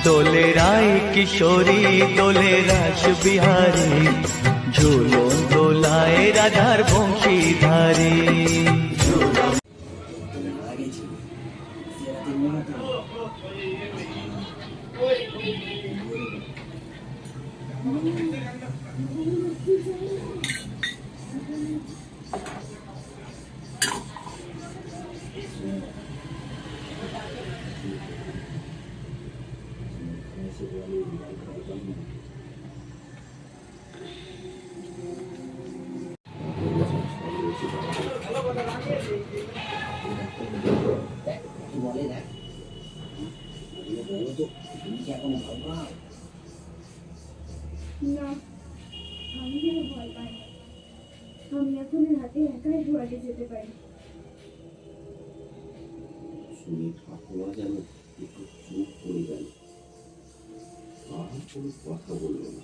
দোলে রায় কিশোরী দোলে রাস বিহারী, ঝুলন দোলায় রাধার বংশীধারী। না, আমি যেন ভয় পাই না। আমি এখন রাতে একাই ঘোরাতে যেতে পারি। শুনে ঠাকুমা যেন একটু চুপ করে গেল, আর কোনো কথা বলল না।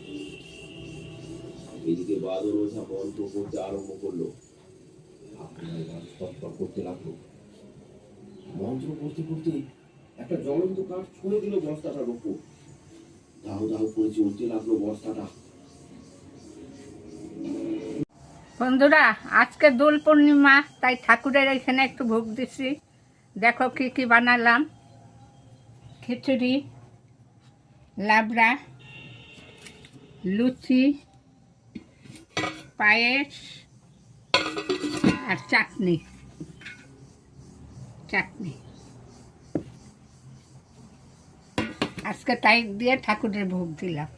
এদিকে বাদল ওঝা মন্ত্র করতে আরম্ভ করলো। ঠাকুমার গাছ তৎপর করতে লাগলো। মন্ত্র করতে করতে একটা জ্বলন্ত কাঠ ছুঁড়ে দিল বস্তাটার উপর। দাও দাও করে চলতে লাগলো বস্তাটা। বন্ধুরা, আজকে দোল পূর্ণিমা, তাই ঠাকুরের এখানে একটু ভোগ দিচ্ছি। দেখো কি কি বানালাম: খিচুড়ি, লাবড়া, লুচি, পায়েস আর চাটনি। আজকে তাই দিয়ে ঠাকুরের ভোগ দিলাম।